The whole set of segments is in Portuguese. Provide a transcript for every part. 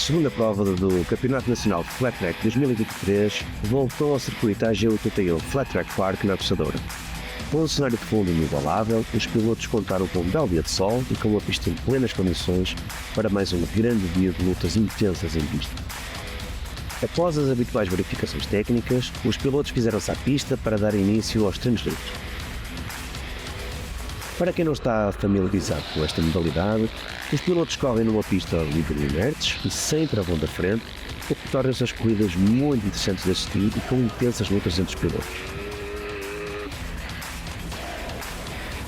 Segunda prova do Campeonato Nacional de Flat Track 2023 voltou ao circuito AG81 Flat Track Park na Apossadora. Com um cenário de fundo inigualável, os pilotos contaram com um belo dia de sol e com uma pista em plenas condições para mais um grande dia de lutas intensas em pista. Após as habituais verificações técnicas, os pilotos fizeram-se à pista para dar início aos treinos livres. Para quem não está familiarizado com esta modalidade, os pilotos correm numa pista livre de inertes e sem travão da frente, o que torna as corridas muito interessantes de assistir e com intensas lutas entre os pilotos.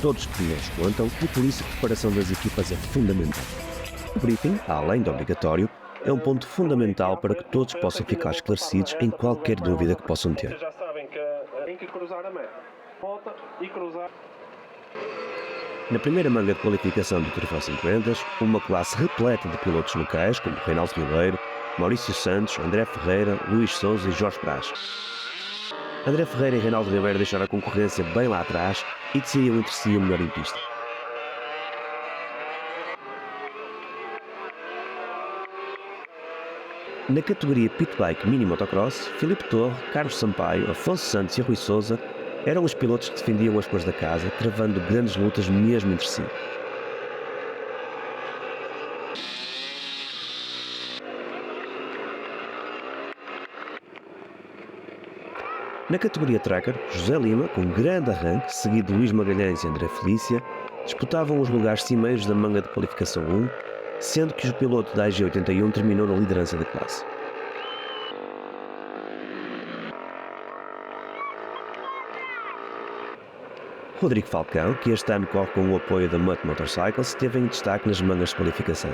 Todos os pilotos contam e por isso a preparação das equipas é fundamental. O briefing, além de obrigatório, é um ponto fundamental para que todos possam ficar esclarecidos em qualquer dúvida que possam ter. Já sabem que tem que cruzar a meta. Volta e cruzar. Na primeira manga de qualificação do Troféu 50, uma classe repleta de pilotos locais como Reinaldo Ribeiro, Maurício Santos, André Ferreira, Luís Souza e Jorge Braz. André Ferreira e Reinaldo Ribeiro deixaram a concorrência bem lá atrás e decidiram entre si o melhor em pista. Na categoria Pitbike Mini Motocross, Filipe Torre, Carlos Sampaio, Afonso Santos e Rui Souza eram os pilotos que defendiam as cores da casa, travando grandes lutas mesmo entre si. Na categoria Tracker, José Lima, com grande arranque, seguido de Luís Magalhães e André Felícia, disputavam os lugares cimeiros da manga de qualificação 1, sendo que o piloto da AG81 terminou na liderança da classe. Rodrigo Falcão, que este ano corre com o apoio da Mutt Motorcycles, esteve em destaque nas mangas de qualificação.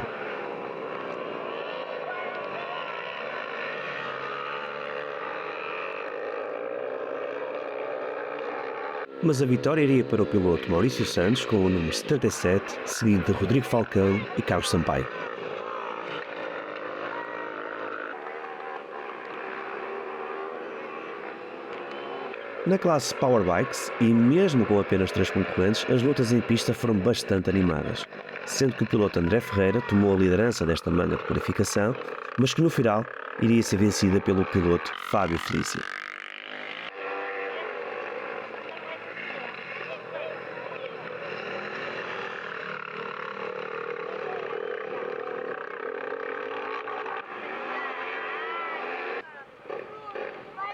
Mas a vitória iria para o piloto Maurício Santos com o número 77, seguido de Rodrigo Falcão e Carlos Sampaio. Na classe Power Bikes, e mesmo com apenas 3 concorrentes, as lutas em pista foram bastante animadas, sendo que o piloto André Ferreira tomou a liderança desta manga de qualificação, mas que no final iria ser vencida pelo piloto Fábio Felícia.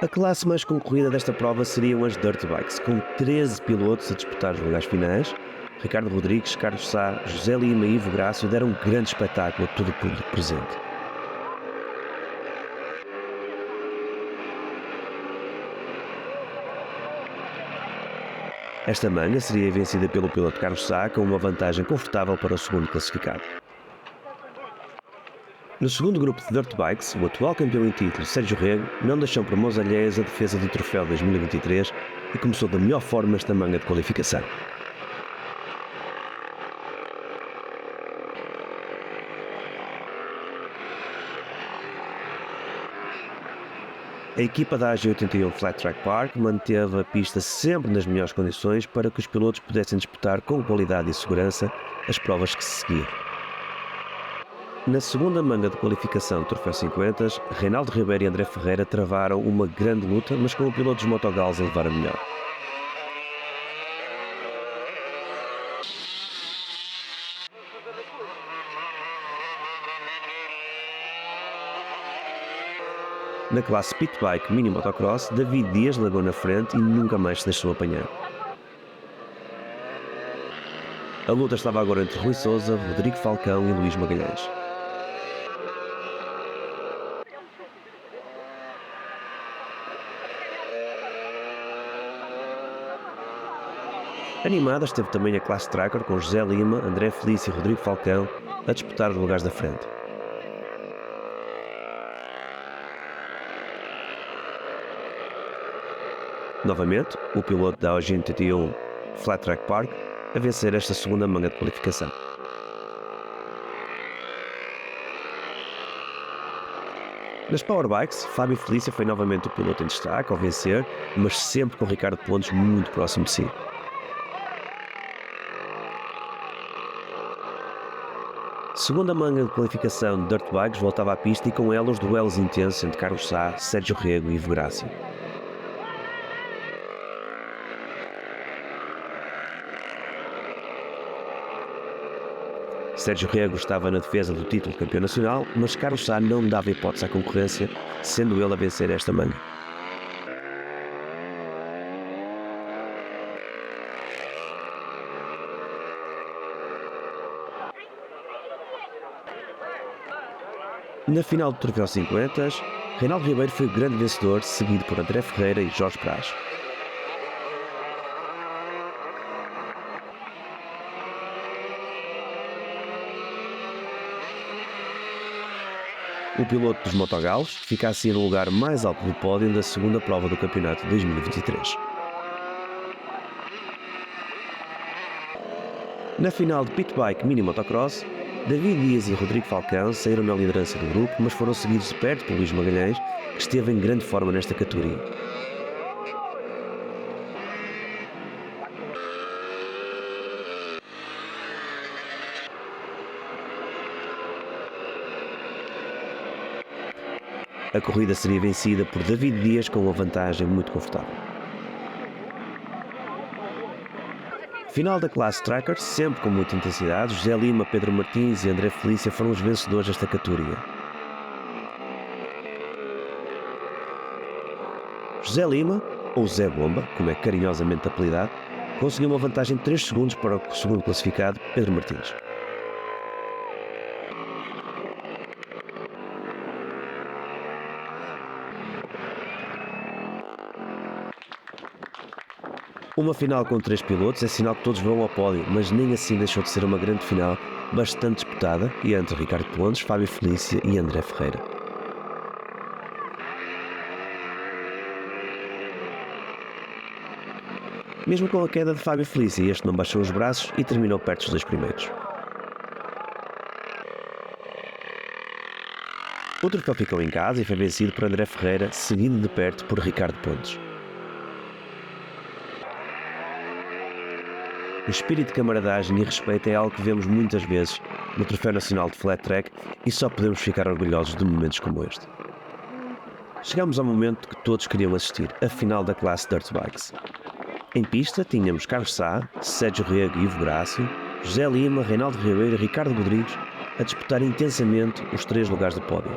A classe mais concorrida desta prova seriam as Dirt Bikes, com 13 pilotos a disputar os lugares finais. Ricardo Rodrigues, Carlos Sá, José Lima e Ivo Grácio deram um grande espetáculo a todo o público presente. Esta manga seria vencida pelo piloto Carlos Sá com uma vantagem confortável para o segundo classificado. No segundo grupo de Dirt Bikes, o atual campeão em título, Sérgio Rego, não deixou por mãos alheias a defesa do troféu 2023 e começou da melhor forma esta manga de qualificação. A equipa da AG81 Flat Track Park manteve a pista sempre nas melhores condições para que os pilotos pudessem disputar com qualidade e segurança as provas que se seguiam. Na segunda manga de qualificação do Troféu 50, Reinaldo Ribeiro e André Ferreira travaram uma grande luta, mas com o piloto dos Motogals a levar a melhor. Na classe Pitbike Mini Motocross, David Dias largou na frente e nunca mais se deixou apanhar. A luta estava agora entre Rui Souza, Rodrigo Falcão e Luís Magalhães. Animada esteve também a classe Tracker com José Lima, André Felício e Rodrigo Falcão a disputar os lugares da frente. Novamente, o piloto da AG81 Flat Track Park a vencer esta segunda manga de qualificação. Nas Powerbikes, Fábio Felícia foi novamente o piloto em destaque ao vencer, mas sempre com Ricardo Pontes muito próximo de si. Segunda manga de qualificação de Dirt Bikes voltava à pista e com ela os duelos intensos entre Carlos Sá, Sérgio Rego e Ivo Grácio. Sérgio Rego estava na defesa do título de campeão nacional, mas Carlos Sá não dava hipótese à concorrência, sendo ele a vencer esta manga. Na final do Troféu 50, Reinaldo Ribeiro foi o grande vencedor, seguido por André Ferreira e Jorge Praz. O piloto dos Motogalos fica assim no lugar mais alto do pódio da segunda prova do campeonato de 2023. Na final de Pit Bike Mini Motocross, David Dias e Rodrigo Falcão saíram na liderança do grupo, mas foram seguidos de perto por Luís Magalhães, que esteve em grande forma nesta categoria. A corrida seria vencida por David Dias com uma vantagem muito confortável. Final da classe Trackers, sempre com muita intensidade, José Lima, Pedro Martins e André Felícia foram os vencedores desta categoria. José Lima, ou Zé Bomba, como é carinhosamente apelidado, conseguiu uma vantagem de 3 segundos para o segundo classificado, Pedro Martins. Uma final com 3 pilotos é sinal que todos vão ao pódio, mas nem assim deixou de ser uma grande final, bastante disputada, e entre Ricardo Pontes, Fábio Felícia e André Ferreira. Mesmo com a queda de Fábio Felícia, este não baixou os braços e terminou perto dos 2 primeiros. O troféu ficou em casa e foi vencido por André Ferreira, seguido de perto por Ricardo Pontes. O espírito de camaradagem e respeito é algo que vemos muitas vezes no Troféu Nacional de Flat Track e só podemos ficar orgulhosos de momentos como este. Chegamos ao momento que todos queriam assistir, a final da classe Dirt Bikes. Em pista tínhamos Carlos Sá, Sérgio Rego e Ivo Grácio, José Lima, Reinaldo Ribeiro e Ricardo Rodrigues a disputar intensamente os 3 lugares do pódio.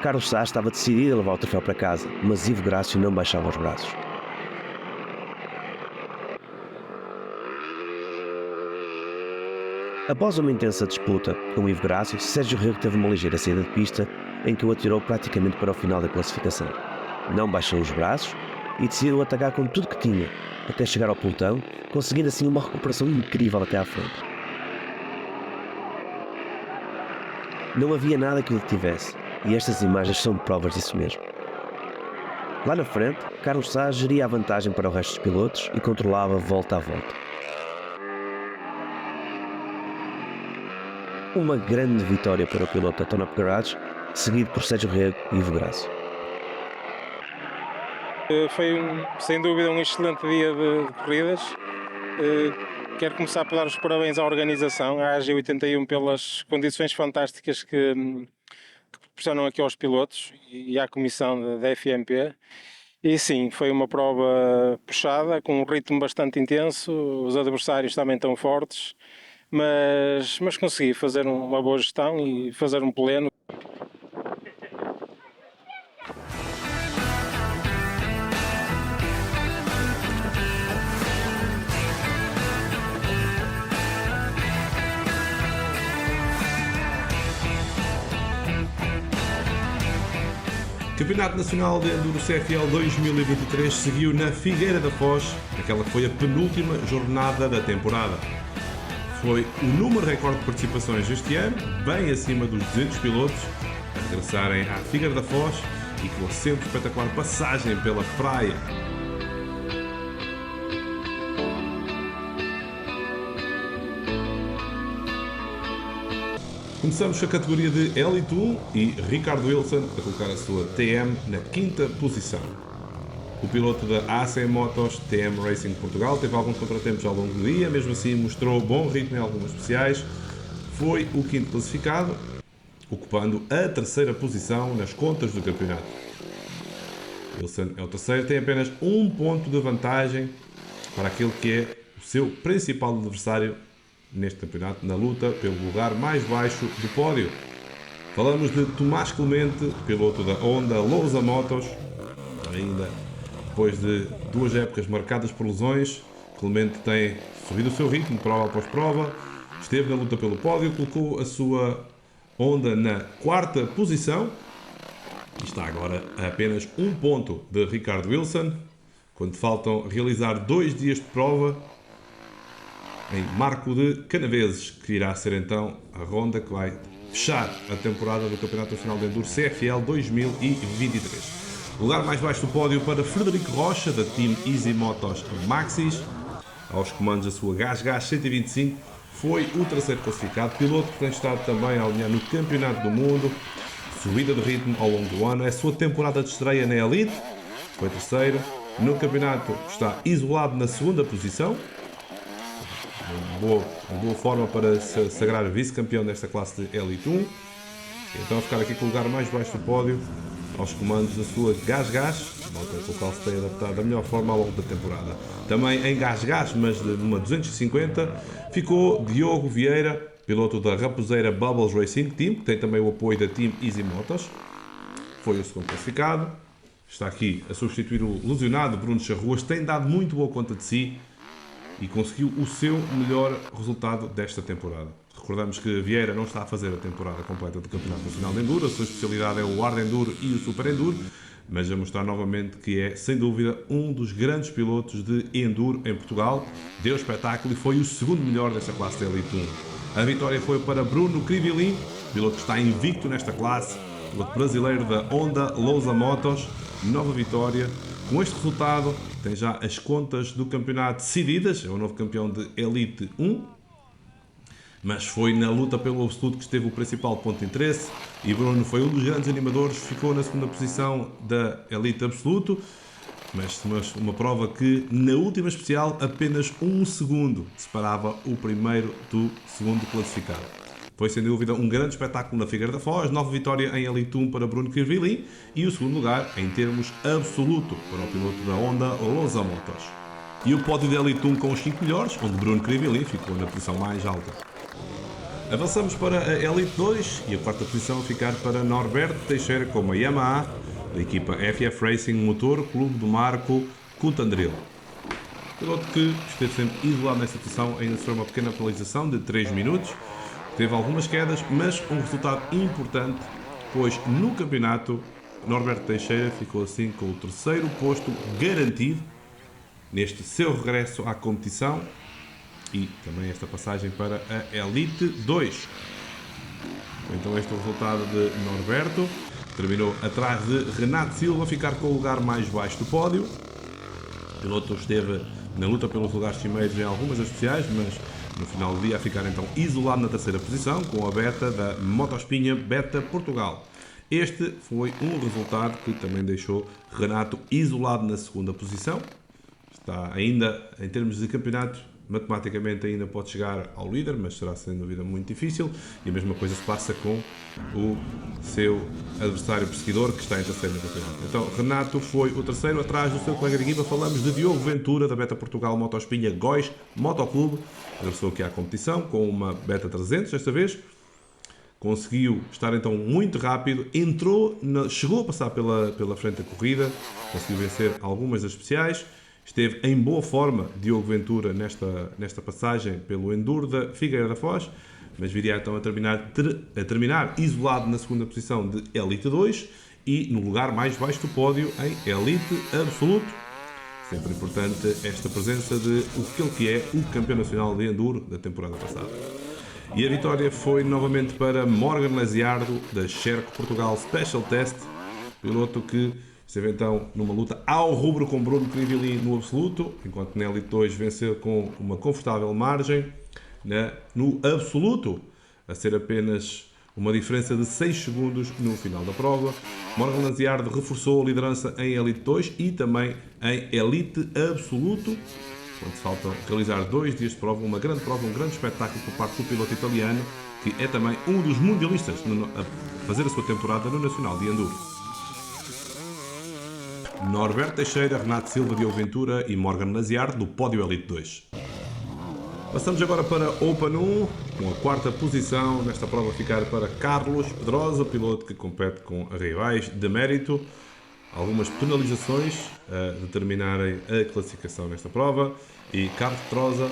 Carlos Sá estava decidido a levar o troféu para casa, mas Ivo Grácio não baixava os braços. Após uma intensa disputa com Ivo Grácio, Sérgio Rego teve uma ligeira saída de pista em que o atirou praticamente para o final da classificação. Não baixou os braços e decidiu atacar com tudo que tinha, até chegar ao pelotão, conseguindo assim uma recuperação incrível até à frente. Não havia nada que o detivesse, e estas imagens são provas disso mesmo. Lá na frente, Carlos Sá geria a vantagem para o resto dos pilotos e controlava volta a volta. Uma grande vitória para o piloto da Tone Up Garage, seguido por Sérgio Rego e Ivo Grácio. Foi sem dúvida um excelente dia de corridas. Quero começar por dar os parabéns à organização, à AG81, pelas condições fantásticas que proporcionam aqui aos pilotos e à comissão da FMP. E sim, foi uma prova puxada, com um ritmo bastante intenso, os adversários também estão fortes. Mas consegui fazer uma boa gestão e fazer um pleno. Campeonato Nacional de Enduro CFL 2023 seguiu na Figueira da Foz, aquela que foi a penúltima jornada da temporada. Foi o número recorde de participações este ano, bem acima dos 200 pilotos, a regressarem à Figueira da Foz e com a sempre espetacular passagem pela praia. Começamos a categoria de Elite 1 e Ricardo Wilson a colocar a sua TM na 5ª posição. O piloto da AC Motos TM Racing Portugal teve alguns contratempos ao longo do dia, mesmo assim mostrou bom ritmo em algumas especiais. Foi o quinto classificado, ocupando a terceira posição nas contas do campeonato. Wilson é o terceiro, tem apenas um ponto de vantagem para aquele que é o seu principal adversário neste campeonato, na luta pelo lugar mais baixo do pódio. Falamos de Tomás Clemente, piloto da Honda Lousa Motos. Ainda depois de 2 épocas marcadas por lesões, Clemente tem subido o seu ritmo, prova após prova, esteve na luta pelo pódio, colocou a sua Honda na 4ª posição e está agora a apenas um ponto de Ricardo Wilson, quando faltam realizar 2 dias de prova em Marco de Canaveses, que irá ser então a ronda que vai fechar a temporada do Campeonato Nacional de Enduro CFL 2023. Lugar mais baixo do pódio para Frederico Rocha, da Team Easy Motos Maxis, aos comandos da sua GasGas 125, foi o terceiro classificado, piloto que tem estado também a alinhar no Campeonato do Mundo, subida de ritmo ao longo do ano, é a sua temporada de estreia na Elite, foi terceiro, no campeonato está isolado na 2ª posição, uma boa forma para se sagrar vice-campeão desta classe de Elite 1. Então a ficar aqui com o lugar mais baixo do pódio, aos comandos da sua GasGas, com o qual se tem adaptado da melhor forma ao longo da temporada. Também em GasGas, mas numa 250, ficou Diogo Vieira, piloto da Raposeira Bubbles Racing Team, que tem também o apoio da Team Easy Motos. Foi o segundo classificado. Está aqui a substituir o lesionado Bruno Charruas, tem dado muito boa conta de si e conseguiu o seu melhor resultado desta temporada. Recordamos que Vieira não está a fazer a temporada completa do Campeonato Nacional de Enduro, a sua especialidade é o Hard Enduro e o Super Enduro, mas a mostrar novamente que é, sem dúvida, um dos grandes pilotos de Enduro em Portugal. Deu espetáculo e foi o segundo melhor desta classe de Elite 1. A vitória foi para Bruno Crivilin, piloto que está invicto nesta classe, piloto brasileiro da Honda Lousa Motos, nova vitória. Com este resultado, tem já as contas do campeonato decididas, é o novo campeão de Elite 1, mas foi na luta pelo absoluto que esteve o principal ponto de interesse e Bruno foi um dos grandes animadores, ficou na 2ª posição da Elite Absoluto, mas uma prova que na última especial apenas 1 segundo separava o primeiro do segundo classificado. Foi sem dúvida um grande espetáculo na Figueira da Foz, nova vitória em Elite 1 para Bruno Crivilin e o segundo lugar em termos absoluto para o piloto da Honda Lousa Motos. E o pódio de Elite 1 com os 5 melhores, onde Bruno Crivilin ficou na posição mais alta. Avançamos para a Elite 2 e a 4ª posição a ficar para Norberto Teixeira com a Yamaha, da equipa FF Racing Motor Clube do Marco Cutandril. Piloto que esteve sempre isolado nesta posição, ainda sofreu uma pequena penalização de 3 minutos, teve algumas quedas, mas um resultado importante, pois no campeonato Norberto Teixeira ficou assim com o 3º posto garantido neste seu regresso à competição e também esta passagem para a Elite 2. Então este é o resultado de Norberto, terminou atrás de Renato Silva, a ficar com o lugar mais baixo do pódio. O piloto esteve na luta pelos lugares cimeiros em algumas das especiais, mas no final do dia a ficar então isolado na 3ª posição com a beta da Motospinha Beta Portugal. Este foi um resultado que também deixou Renato isolado na 2ª posição. Está ainda, em termos de campeonato, matematicamente ainda pode chegar ao líder, mas será sem dúvida muito difícil. E a mesma coisa se passa com o seu adversário perseguidor, que está em 3º no campeonato. Então, Renato foi o 3º, atrás do seu colega de equipa. Falamos de Diogo Ventura, da Beta Portugal Motospinha Góis Motoclube. Regressou aqui à competição com uma Beta 300 desta vez. Conseguiu estar então muito rápido, chegou a passar pela frente da corrida, conseguiu vencer algumas das especiais. Esteve em boa forma Diogo Ventura nesta passagem pelo Enduro da Figueira da Foz, mas viria então a terminar isolado na 2ª posição de Elite 2 e no lugar mais baixo do pódio em Elite Absoluto. Sempre importante esta presença de aquele que é o campeão nacional de Enduro da temporada passada. E a vitória foi novamente para Morgan Lesiardo, da Sherco Portugal Special Test, piloto que esteve então numa luta ao rubro com Bruno Crivilin no absoluto, enquanto na Elite 2 venceu com uma confortável margem. No absoluto, a ser apenas uma diferença de 6 segundos no final da prova. Morgan Laziarde reforçou a liderança em Elite 2 e também em Elite Absoluto, onde se faltam realizar 2 dias de prova, uma grande prova, um grande espetáculo por parte do piloto italiano, que é também um dos mundialistas a fazer a sua temporada no Nacional de Enduro. Norberto Teixeira, Renato Silva, Diogo Ventura e Morgan Laziarde do pódio Elite 2. Passamos agora para Open 1, com a quarta posição nesta prova ficar para Carlos Pedrosa, piloto que compete com rivais de mérito. Algumas penalizações a determinarem a classificação nesta prova e Carlos Pedrosa,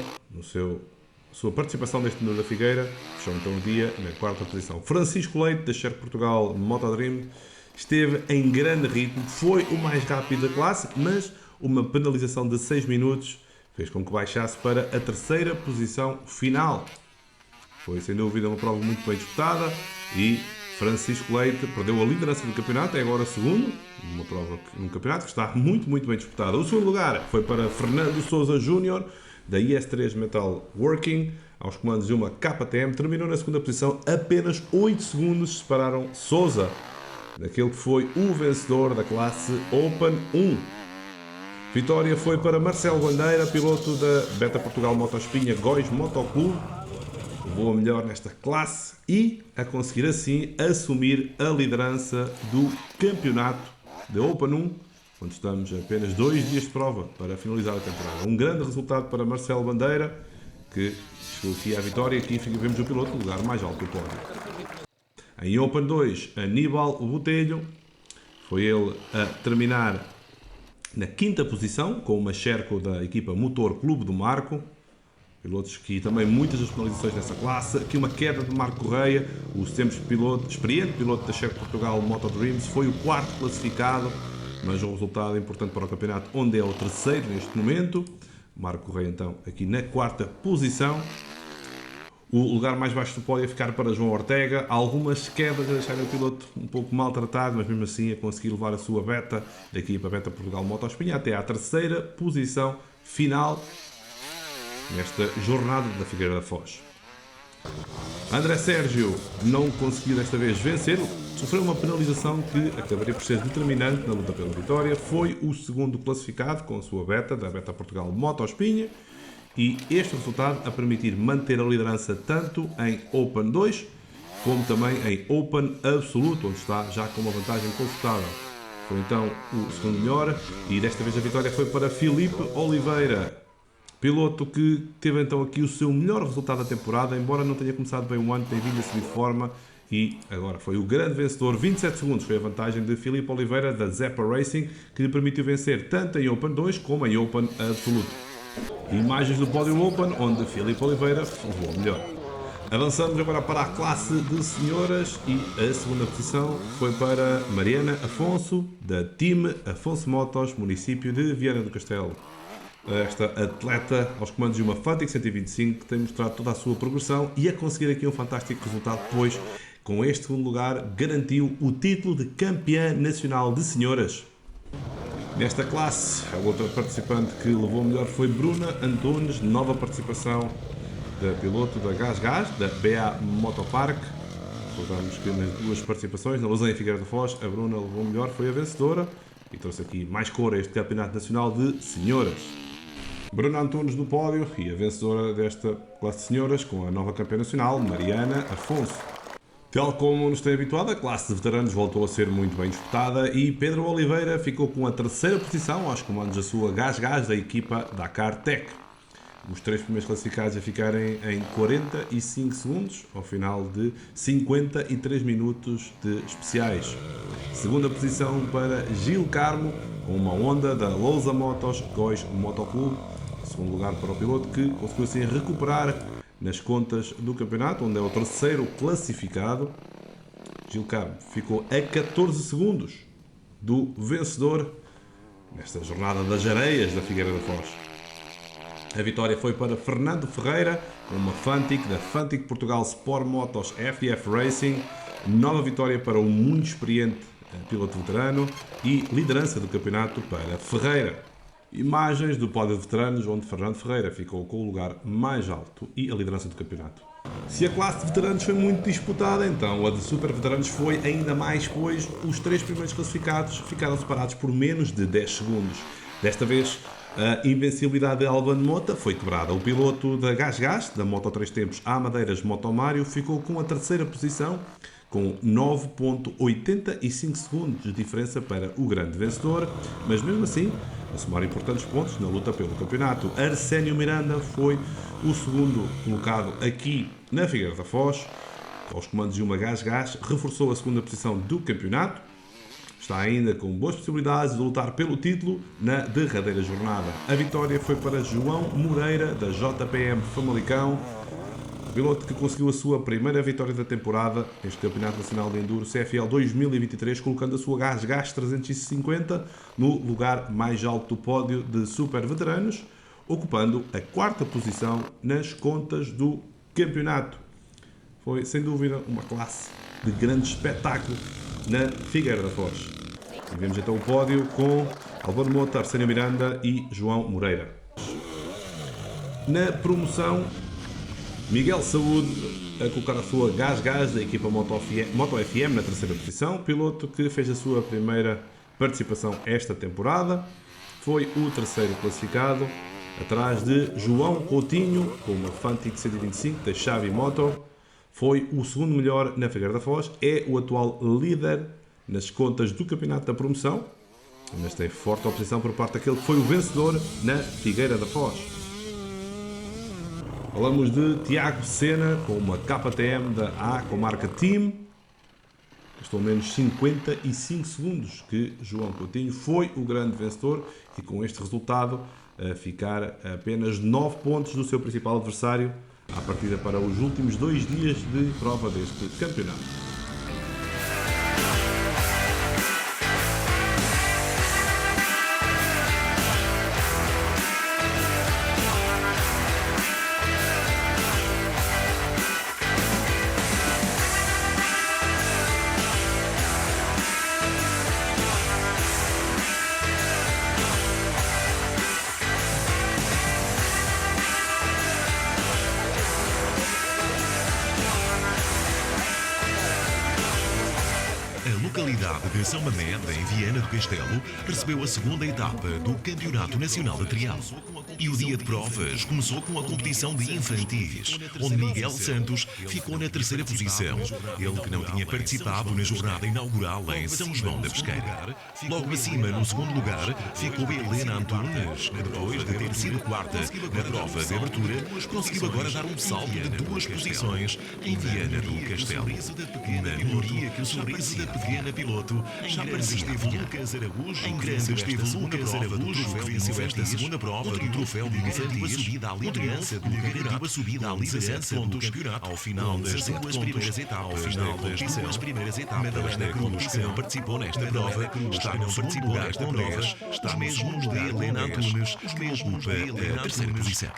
sua participação neste Nuno da Figueira, fechou então o dia na quarta posição. Francisco Leite, da Sherco Portugal Motodream, esteve em grande ritmo, foi o mais rápido da classe, mas uma penalização de 6 minutos fez com que baixasse para a terceira posição final. Foi sem dúvida uma prova muito bem disputada e Francisco Leite perdeu a liderança do campeonato, é agora segundo, uma prova num campeonato que está muito bem disputado. O segundo lugar foi para Fernando Sousa Júnior, da IS3 Metal Working, aos comandos de uma KTM, terminou na segunda posição, apenas 8 segundos separaram Sousa daquele que foi o vencedor da classe Open 1. Vitória foi para Marcelo Bandeira, piloto da Beta Portugal Motospinha Góis Motoclube, levou a melhor nesta classe e a conseguir assim assumir a liderança do campeonato de Open 1, onde estamos a apenas 2 dias de prova para finalizar a temporada. Um grande resultado para Marcelo Bandeira, que chegou aqui à vitória e aqui vemos o piloto no lugar mais alto do pódio. Em Open 2, Aníbal Botelho, foi ele a terminar na quinta posição, com uma Sherco da equipa Motor Clube do Marco. Pilotos que também muitas das penalizações nessa classe. Aqui uma queda de Marco Correia, o sempre experiente piloto da Sherco Portugal Motodreams, foi o quarto classificado, mas um resultado importante para o campeonato, onde é o terceiro neste momento. Marco Correia então aqui na quarta posição. O lugar mais baixo do pódio a ficar para João Ortega. Algumas quedas a deixarem o piloto um pouco maltratado, mas mesmo assim a conseguir levar a sua Beta, da equipa Beta Portugal Motospinha, até à terceira posição final nesta jornada da Figueira da Foz. André Sérgio não conseguiu desta vez vencer, sofreu uma penalização que acabaria por ser determinante na luta pela vitória. Foi o segundo classificado com a sua Beta, da Beta Portugal Motospinha, e este resultado a permitir manter a liderança tanto em Open 2 como também em Open Absoluto, onde está já com uma vantagem confortável. Foi então o segundo melhor e desta vez a vitória foi para Filipe Oliveira, piloto que teve então aqui o seu melhor resultado da temporada, embora não tenha começado bem o ano, tem vindo a subir de forma e agora foi o grande vencedor. 27 segundos foi a vantagem de Filipe Oliveira da Zeppa Racing, que lhe permitiu vencer tanto em Open 2 como em Open Absoluto. Imagens do pódio Open, onde Filipe Oliveira levou melhor. Avançamos agora para a classe de senhoras e a segunda posição foi para Mariana Afonso, da Team Afonso Motos, município de Viana do Castelo. Esta atleta aos comandos de uma Fantic 125 que tem mostrado toda a sua progressão e a conseguir aqui um fantástico resultado, pois com este segundo lugar garantiu o título de campeã nacional de senhoras. Nesta classe, a outra participante que levou melhor foi Bruna Antunes, nova participação da piloto da Gás, da BA Motopark. Recordamos que nas duas participações, na Lausanne e Figueira da Foz, a Bruna levou melhor, foi a vencedora e trouxe aqui mais cor a este Campeonato Nacional de Senhoras. Bruna Antunes no pódio e a vencedora desta classe de senhoras com a nova campeã nacional, Mariana Afonso. Tal como nos tem habituado, a classe de veteranos voltou a ser muito bem disputada e Pedro Oliveira ficou com a terceira posição aos comandos da sua Gás da equipa Dakar Tech. Os três primeiros classificados a ficarem em 45 segundos, ao final de 53 minutos de especiais. Segunda posição para Gil Carmo, com uma Honda da Lousa Motos Góis Motoclube. Segundo lugar para o piloto que conseguiu assim recuperar nas contas do campeonato, onde é o terceiro classificado. Gil Carmo ficou a 14 segundos do vencedor nesta jornada das areias da Figueira da Foz. A vitória foi para Fernando Ferreira, com uma Fantic da Fantic Portugal Sport Motos FF Racing. Nova vitória para o muito experiente piloto veterano e liderança do campeonato para Ferreira. Imagens do pódio de veteranos, onde Fernando Ferreira ficou com o lugar mais alto e a liderança do campeonato. Se a classe de veteranos foi muito disputada, então a de super veteranos foi ainda mais, pois os 3 primeiros classificados ficaram separados por menos de 10 segundos. Desta vez, a invencibilidade de Alban Mota foi quebrada. O piloto da Gás, da Moto 3 Tempos à Madeiras Motomário, ficou com a terceira posição, com 9,85 segundos de diferença para o grande vencedor, mas mesmo assim, a somar importantes pontos na luta pelo campeonato. Arsénio Miranda foi o segundo colocado aqui na Figueira da Foz, aos comandos de uma Gás, reforçou a segunda posição do campeonato. Está ainda com boas possibilidades de lutar pelo título na derradeira jornada. A vitória foi para João Moreira, da JPM Famalicão, piloto que conseguiu a sua primeira vitória da temporada neste Campeonato Nacional de Enduro CFL 2023, colocando a sua Gás 350 no lugar mais alto do pódio de super veteranos, ocupando a 4ª posição nas contas do campeonato. Foi, sem dúvida, uma classe de grande espetáculo na Figueira da Foz. E vemos então o pódio com Álvaro Mota, Arsénio Miranda e João Moreira. Na promoção, Miguel Saúde a colocar a sua Gás da equipa Moto FM na terceira posição, piloto que fez a sua primeira participação esta temporada. Foi o terceiro classificado, atrás de João Coutinho com uma Fantic 125 da Xavi Motor. Foi o segundo melhor na Figueira da Foz, é o atual líder nas contas do campeonato da promoção, mas tem forte oposição por parte daquele que foi o vencedor na Figueira da Foz. Falamos de Tiago Sena com uma KTM da A com marca Team. Estou menos 55 segundos que João Coutinho foi o grande vencedor e com este resultado a ficar a apenas 9 pontos do seu principal adversário à partida para os últimos 2 dias de prova deste campeonato. A localidade de São Mamede, em Viana do Castelo, recebeu a segunda etapa do Campeonato Nacional de Trial. E o dia de provas começou com a competição de infantis, onde Miguel Santos ficou na terceira posição, ele que não tinha participado na jornada inaugural em São João da Pesqueira. Logo acima, no segundo lugar, ficou Helena Antunes, que depois de ter sido quarta na prova de abertura, conseguiu agora dar um salto de 2 posições em Viana do Castelo. Uma melhoria que o sorriso da pequena piloto já parecia Lucas Araújo, em grande esteve Lucas Araújo, que venceu esta segunda prova do troféu de infantis, garantiu a subida à liderança do campeonato ao final das 2 primeiras etapas Madeira Cruz, que não participou nesta prova, está no segundo lugar com 10, está mesmo de Helena Antunes, que ocupa a terceira posição.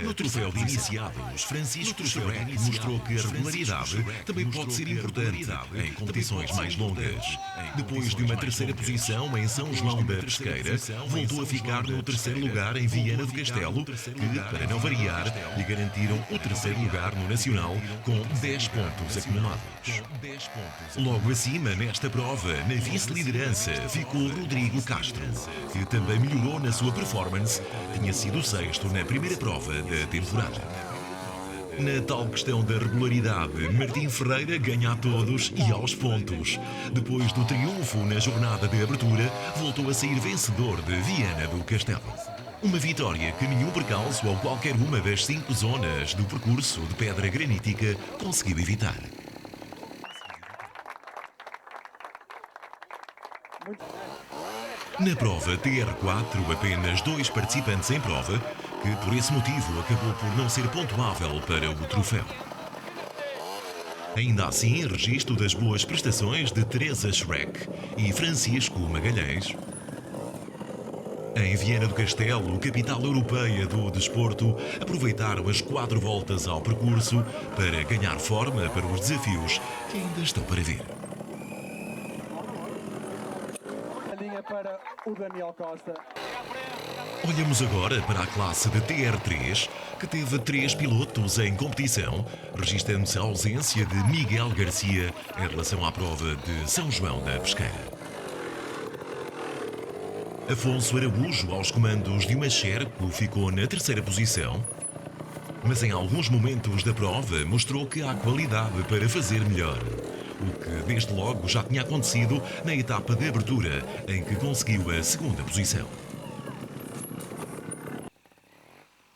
No troféu de iniciados, Francisco Schreck mostrou que a regularidade também pode ser importante em competições mais longas. Depois de uma terceira posição em São João da Pesqueira, voltou a ficar no terceiro lugar em Viana do Castelo, que, para não variar, lhe garantiram o terceiro lugar no Nacional com 10 pontos acumulados. Logo acima, nesta prova, na vice-liderança, ficou Rodrigo Castro, que também melhorou na sua performance, tinha sido sexto na primeira prova da temporada. Na tal questão da regularidade, Martim Ferreira ganha a todos e aos pontos. Depois do triunfo na jornada de abertura, voltou a sair vencedor de Viana do Castelo. Uma vitória que nenhum percalço ou qualquer uma das 5 zonas do percurso de pedra granítica conseguiu evitar. Na prova TR4, apenas 2 participantes em prova, que por esse motivo acabou por não ser pontuável para o troféu. Ainda assim, registro das boas prestações de Teresa Schreck e Francisco Magalhães. Em Viana do Castelo, capital europeia do desporto, aproveitaram as 4 voltas ao percurso para ganhar forma para os desafios que ainda estão para vir. Para o Daniel Costa. Olhamos agora para a classe de TR3, que teve 3 pilotos em competição, registrando-se a ausência de Miguel Garcia em relação à prova de São João da Pesqueira. Afonso Araújo, aos comandos de uma Sherco, ficou na 3ª posição, mas em alguns momentos da prova mostrou que há qualidade para fazer melhor, o que desde logo já tinha acontecido na etapa de abertura, em que conseguiu a 2ª posição.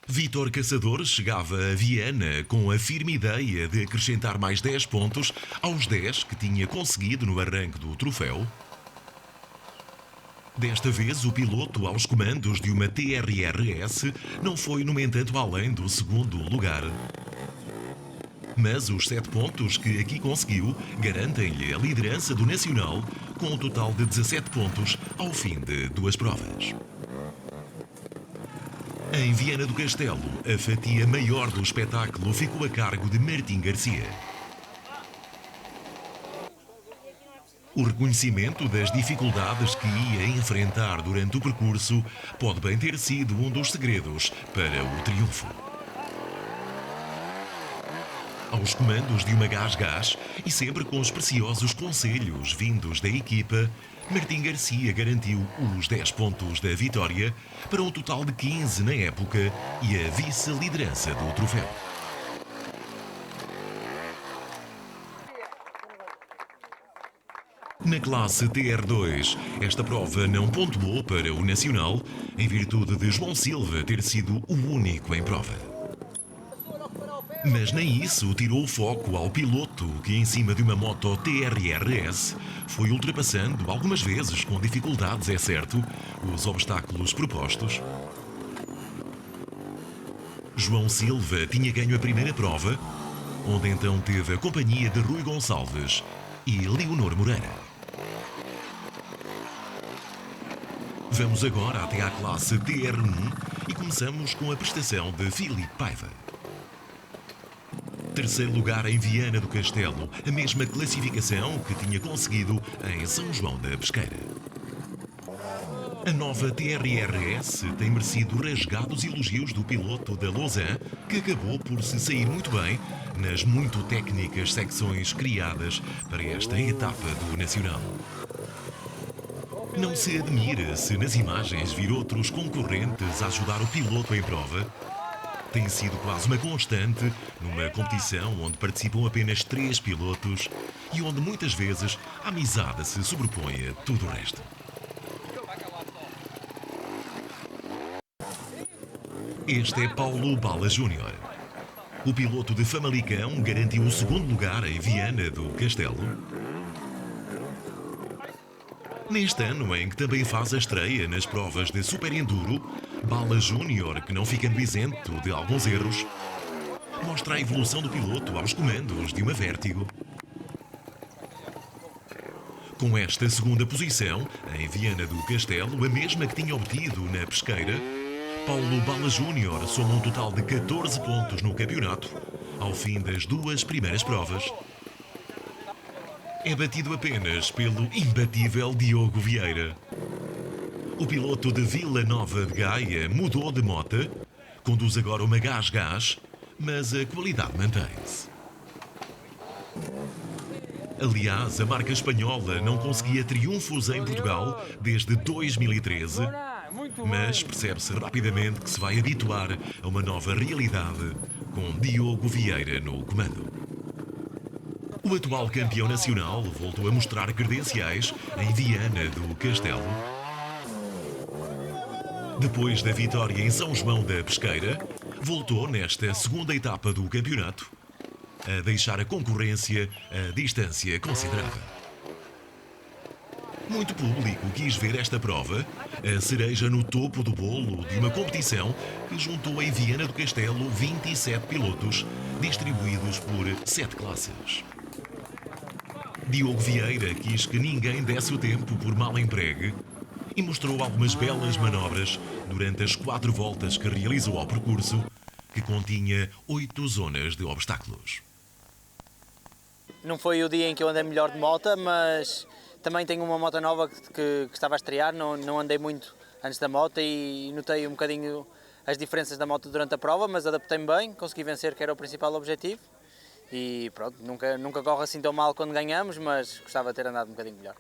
Vítor Caçador chegava a Viana com a firme ideia de acrescentar mais 10 pontos aos 10 que tinha conseguido no arranque do troféu. Desta vez, o piloto aos comandos de uma TRRS não foi, no entanto, além do 2º lugar. Mas os 7 pontos que aqui conseguiu garantem-lhe a liderança do Nacional, com um total de 17 pontos ao fim de 2 provas. Em Viana do Castelo, a fatia maior do espetáculo ficou a cargo de Martim Garcia. O reconhecimento das dificuldades que ia enfrentar durante o percurso pode bem ter sido um dos segredos para o triunfo. Aos comandos de uma Gás e sempre com os preciosos conselhos vindos da equipa, Martim Garcia garantiu os 10 pontos da vitória para um total de 15 na época e a vice-liderança do troféu. Na classe TR2, esta prova não pontuou para o Nacional, em virtude de João Silva ter sido o único em prova. Mas nem isso tirou o foco ao piloto que, em cima de uma moto TRRS, foi ultrapassando, algumas vezes com dificuldades, é certo, os obstáculos propostos. João Silva tinha ganho a primeira prova, onde então teve a companhia de Rui Gonçalves e Leonor Moreira. Vamos agora até à classe TR1 e começamos com a prestação de Filipe Paiva. 3º lugar em Viana do Castelo, a mesma classificação que tinha conseguido em São João da Pesqueira. A nova TRRS tem merecido rasgados elogios do piloto da Lausanne, que acabou por se sair muito bem nas muito técnicas secções criadas para esta etapa do Nacional. Não se admira se nas imagens vir outros concorrentes a ajudar o piloto em prova. Tem sido quase uma constante numa competição onde participam apenas 3 pilotos e onde muitas vezes a amizade se sobrepõe a tudo o resto. Este é Paulo Bala Júnior. O piloto de Famalicão garantiu o 2º lugar em Viana do Castelo. Neste ano em que também faz a estreia nas provas de Super Enduro, Bala Júnior, que não ficando isento de alguns erros, mostra a evolução do piloto aos comandos de uma Vertigo. Com esta 2ª posição, em Viana do Castelo, a mesma que tinha obtido na Pesqueira, Paulo Bala Júnior soma um total de 14 pontos no campeonato, ao fim das 2 primeiras provas. É batido apenas pelo imbatível Diogo Vieira. O piloto de Vila Nova de Gaia mudou de moto, conduz agora uma Gás, mas a qualidade mantém-se. Aliás, a marca espanhola não conseguia triunfos em Portugal desde 2013, mas percebe-se rapidamente que se vai habituar a uma nova realidade com Diogo Vieira no comando. O atual campeão nacional voltou a mostrar credenciais em Viana do Castelo. Depois da vitória em São João da Pesqueira, voltou nesta 2ª etapa do campeonato a deixar a concorrência a distância considerável. Muito público quis ver esta prova, a cereja no topo do bolo de uma competição que juntou em Viana do Castelo 27 pilotos, distribuídos por 7 classes. Diogo Vieira quis que ninguém desse o tempo por mal empregue e mostrou algumas belas manobras durante as 4 voltas que realizou ao percurso, que continha 8 zonas de obstáculos. Não foi o dia em que eu andei melhor de moto, mas também tenho uma moto nova que estava a estrear, não andei muito antes da moto e notei um bocadinho as diferenças da moto durante a prova, mas adaptei-me bem, consegui vencer, que era o principal objetivo. E pronto, nunca corre assim tão mal quando ganhamos, mas gostava de ter andado um bocadinho melhor.